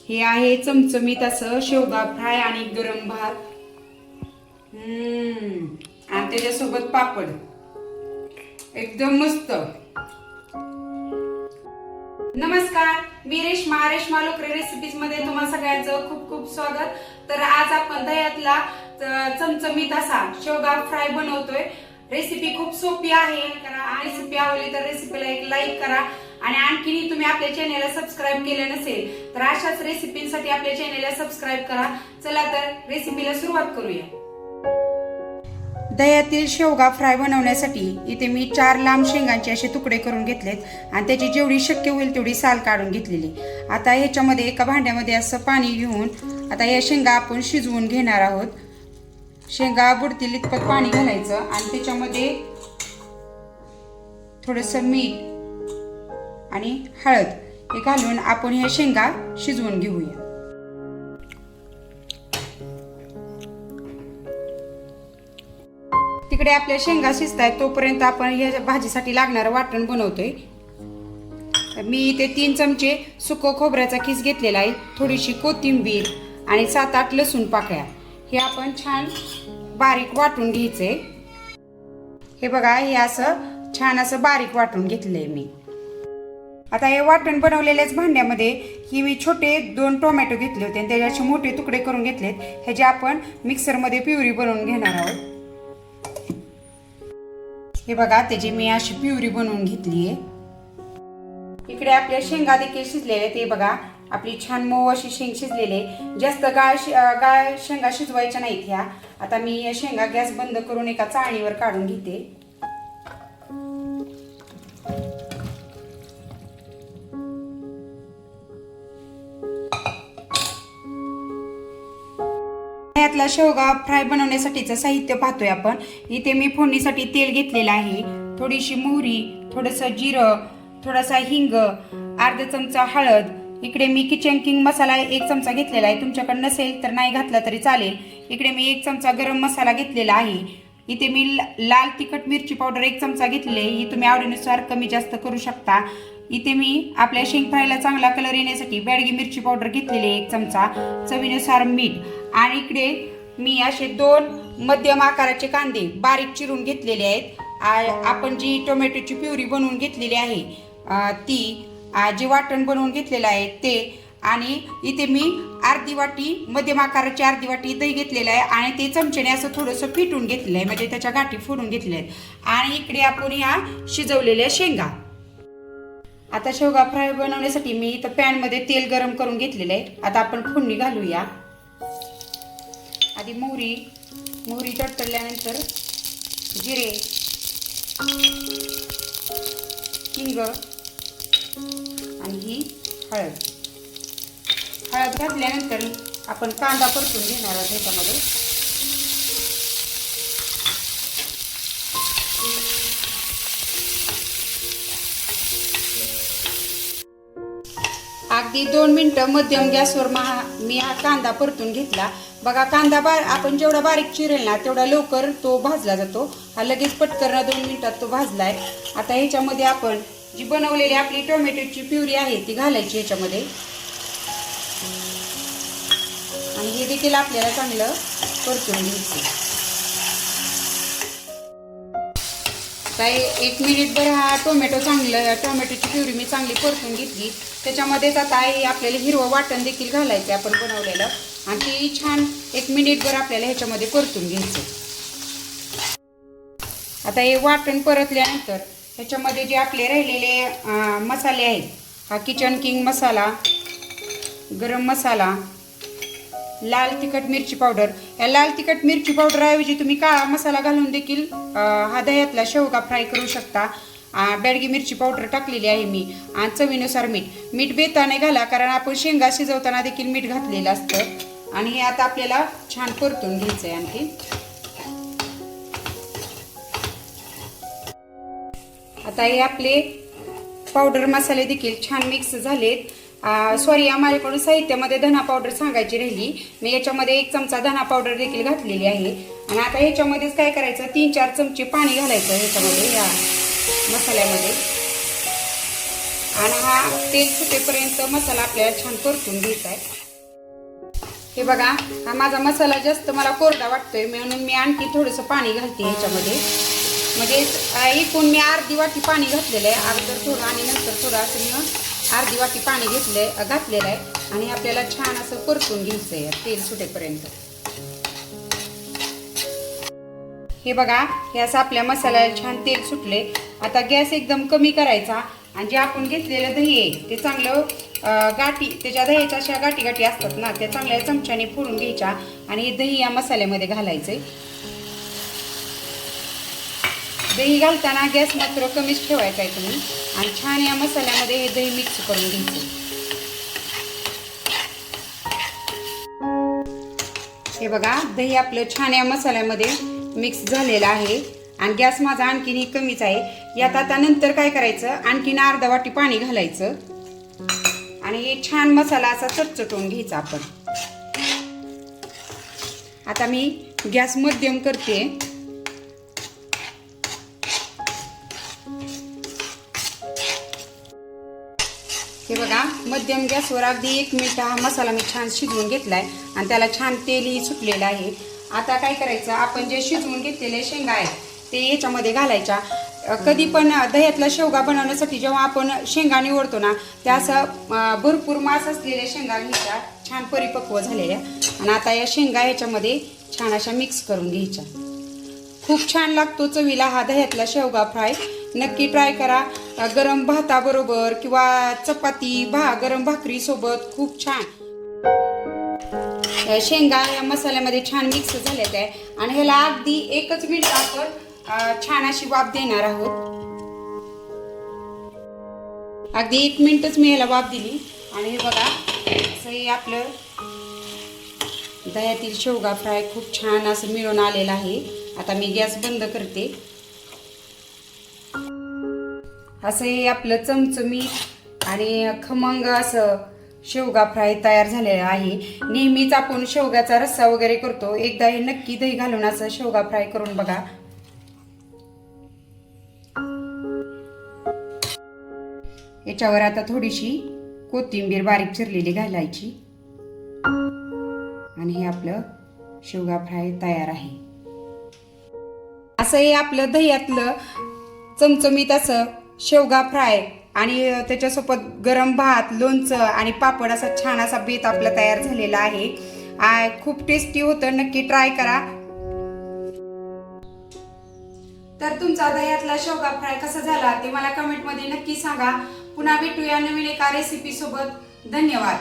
हे आहे चमचमीत असं शेवगा फ्राय आणि गरम भात आणि त्याच्यासोबत पापड एकदम मस्त। नमस्कार, मी रेश्मा लोकरे रेसिपीज मध्ये तुम्हा सगळ्यांचं खूप खूप स्वागत। तर आज आपण दह्यातला चमचमीत असा शेवगा फ्राय बनवतोय। रेसिपी खूप सोपी आहे, रेसिपी आवडली तर रेसिपीला एक लाईक करा आणि आणखीन तुम्ही आपल्या चॅनलला सबस्क्राईब केले नसेल तर अशाच रेसिपींसाठी आपल्या चॅनलला सबस्क्राईब करा। चला तर रेसिपीला सुरुवात करूया। दह्यातील शेवगा फ्राय बनवण्यासाठी इथे मी 4 लांब शेंगांचे असे तुकडे करून घेतलेत आणि त्याची जेवढी शक्य होईल तेवढी साल काढून घेतलेली। आता ह्याच्यामध्ये एका भांड्यामध्ये असं पाणी घेऊन आता या शेंगा आपण शिजवून घेणार आहोत। शेंगा बुडतील इतपत पाणी घालायचं आणि त्याच्यामध्ये थोडंसं मीठ आणि हळद हे घालून आपण ह्या शेंगा शिजवून घेऊया। तिकडे आपल्या शेंगा शिजतायत तोपर्यंत आपण या भाजीसाठी लागणारं वाटण बनवतोय। मी इथे 3 चमचे सुकं खोबऱ्याचा खीस घेतलेला आहे, थोडीशी कोथिंबीर आणि 7-8 लसूण पाकळ्या हे आपण छान बारीक वाटून घ्यायचे। हे बघा, हे असं छान असं बारीक वाटून घेतलंय मी। आता हे वाटण बनवलेल्याच भांड्यामध्ये ही मी छोटे 2 टोमॅटो घेतले होते आणि त्याचे मोठे तुकडे करून घेतलेत। ह्याचे आपण मिक्सरमध्ये प्युरी बनवून घेणार आहोत। हे बघा, त्याची मी अशी प्युरी बनवून घेतली आहे। इकडे आपल्या शेंगा देखील शिजलेले ते बघा, आपली छान मऊ अशी शेंग शिजलेले। जास्त गाळ शेंगा शिजवायच्या नाहीत ह्या। आता मी या शेंगा गॅस बंद करून एका चाळणीवर काढून घेते। यातला शेवगा फ्राय बनवण्यासाठीचं साहित्य पाहतोय आपण। इथे मी फोडणीसाठी तेल घेतलेलं आहे, थोडीशी मोहरी, थोडंसं जिरं, थोडासा हिंग, अर्धा चमचा हळद। इकडे मी किचन किंग मसाला 1 चमचा घेतलेला आहे, तुमच्याकडे नसेल तर नाही घातला तरी चालेल। इकडे मी 1 चमचा गरम मसाला घेतलेला आहे। इथे मी लाल तिखट मिरची पावडर 1 चमचा घेतलेली आहे, ही तुम्ही आवडीनुसार कमी जास्त करू शकता। इथे मी आपल्या शेंग फ्रायला चांगला कलर येण्यासाठी बेडगी मिरची पावडर घेतलेली आहे 1 चमचा, चवीनुसार मीठ आणि इकडे मी असे 2 मध्यम आकाराचे कांदे बारीक चिरून घेतलेले आहेत। आपण जी टोमॅटोची प्युरी बनवून घेतलेली आहे ती, जे वाटण बनवून घेतलेलं आहे ते, आणि इथे मी अर्धी वाटी मध्यम आकाराची अर्धी वाटी दही घेतलेलं आहे आणि ते चमच्याने असं थोडंसं फिटून घेतलेलं आहे, म्हणजे त्याच्या गाठी फोडून घेतल्या आहेत। आणि इकडे आपण ह्या शिजवलेल्या शेंगा। आता शेवगा फ्राय बनवण्यासाठी मी इथं पॅनमध्ये तेल गरम करून घेतलेलं आहे। आता आपण फोडणी घालूया। आधी मोहरी तडतडल्यानंतर जिरे, हिंग आणि ही हळद घातल्यानंतर आपण कांदा परतून घेणार आहोत ह्याच्यामध्ये। अगदी 2 मिनिटं मध्यम गॅसवर मी हा कांदा परतून घेतला। बघा, कांदा आपण जेवढा बारीक चिरेल ना तेवढा लवकर तो भाजला जातो। हा लगेच पटकन 2 मिनिटात तो भाजलाय। आता ह्याच्यामध्ये आपण जी बनवलेली आपली टोमॅटोची प्युरी आहे ती घालायची ह्याच्यामध्ये आणि हे देखील आपल्याला चांगलं परतून घ्यायचं। आता 1 मिनिटभर हा टोमॅटोची प्युरी मी चांगली परतून घेतली। त्याच्यामध्येच आता आपल्याला हिरवं वाटण देखील घालायचं आपण बनवलेलं आणि ती छान 1 मिनिटभर आपल्याला ह्याच्यामध्ये परतून घ्यायचं। आता हे वाटण परतल्यानंतर ह्याच्यामध्ये जे आपले राहिलेले मसाले आहेत, हा किचन किंग मसाला, गरम मसाला, लाल तिखट मिरची पावडर, या लाल तिखट मिरची पावडर ऐवजी तुम्ही काळा मसाला घालून देखील हा दह्यातला शेवगा फ्राय करू शकता। बेडगी मिरची पावडर टाकलेली आहे मी आणि चवीनुसार मीठ बेताने घाला, कारण आपण शेंगा शिजवताना देखील मीठ घातलेलं असतं। आणि हे आता आपल्याला छान परतून घ्यायचं आहे। आणखी आता हे आपले पावडर मसाले देखील छान मिक्स झालेत। सॉरी, माझ्याकडून साहित्यामध्ये धना पावडर सांगायची राहिली, मी याच्यामध्ये 1 चमचा धना पावडर देखील घातलेली आहे। आणि आता ह्याच्यामध्येच काय करायचं, 3-4 चमचे पाणी घालायचं ह्याच्यामध्ये, या मसाल्यामध्ये। आणि हा तेल सुटेपर्यंत मसाला आपल्याला छान परतून घ्यायचा आहे. हे बघा, हा माझा मसाला जास्त मला कोरडा वाटतोय म्हणून मी आणखी थोडंसं पाणी घालते ह्याच्यामध्ये. म्हणजे एकूण मी अर्धी वाटी पाणी घातलेलं आहे, अगोदर थोडं आणि नंतर थोडं असं मी अर्धी वाटी पाणी घातलेलं आहे. आणि आपल्याला छान असं परतून घ्यायचं आहे तेल सुटेपर्यंत. हे बघा, हे असं आपल्या मसाल्याला छान तेल सुटले. आता गॅस एकदम कमी करायचा आणि जे आपण घेतलेलं दही आहे ते चांगलं गाठी, त्याच्या दह्याच्या अशा गाठी असतात ना, त्या चांगल्या चमच्याने फोडून घ्यायच्या आणि हे दही या मसाल्यामध्ये घालायचंय. दही घालताना गॅस मात्र कमीच ठेवायचा आहे तुम्ही आणि छान या मसाल्यामध्ये हे दही मिक्स करून घ्यायचं. हे बघा, दही आपलं छान या मसाल्यामध्ये मिक्स झालेलं आहे आणि गॅस माझा आणखीन कमीच आहे. यात आता नंतर काय करायचं, आणखीन अर्धा वाटी पाणी घालायचं आणि हे छान मसाला असा चटचटून घ्यायचा आपण. आता मी गॅस मध्यम करते. हे बघा, मध्यम गॅसवर अगदी 1 मिनिट हा मसाला मी छान शिजवून घेतलाय आणि त्याला छान तेलही सुटलेलं आहे. आता काय करायचं, आपण जे शिजवून घेतलेले शेंगा आहेत ते याच्यामध्ये घालायच्या. कधी पण दह्यातला शेवगा बनवण्यासाठी जेव्हा आपण शेंगा निवडतो ना, त्या असं भरपूर मांस असलेल्या शेंगा घ्यायच्या, छान परिपक्व झालेल्या. आणि आता या शेंगा ह्याच्यामध्ये छान अशा मिक्स करून घ्यायच्या. खूप छान लागतो चवीला हा दह्यातला शेवगा फ्राय. नक्की ट्राय करा. गरम भाताबरोबर किंवा चपाती गरम भाकरी सोबत खूप छान. शेंगा या मसाल्यामध्ये छान मिक्स झालेत आहे आणि ह्याला अगदी 1 मिनिट आपण छान अशी वाफ देणार आहोत. अगदी 1 मिनिटच मी ह्याला वाफ दिली आणि हे बघा, असं हे आपलं दह्यातील शेवगा फ्राय खूप छान असं मिळून आलेलं आहे. आता मी गॅस बंद करते. असं हे आपलं चमचमीत आणि खमंग असं शेवगा फ्राय तयार झालेला आहे. नेहमीच आपण शेवगाचा रस्सा वगैरे करतो, एकदा हे नक्की दही घालून असं शेवगा फ्राय करून बघा. याच्यावर आता थोडीशी कोथिंबीर बारीक चिरलेली घालायची आणि हे आपलं शेवगा फ्राय तयार आहे. असं हे आपलं दह्यातलं चमचमीत असं शेवगा फ्राय आणि त्याच्यासोबत गरम भात, लोणचं आणि पापड असा छान असा बेत आपला तयार झालेला आहे. खूप टेस्टी होतं, नक्की ट्राय करा. तर तुमचा दह्यातला शेवगा फ्राय कसा झाला ते मला कमेंटमध्ये नक्की सांगा. पुन्हा भेटूया नवीन एका रेसिपी सोबत. धन्यवाद.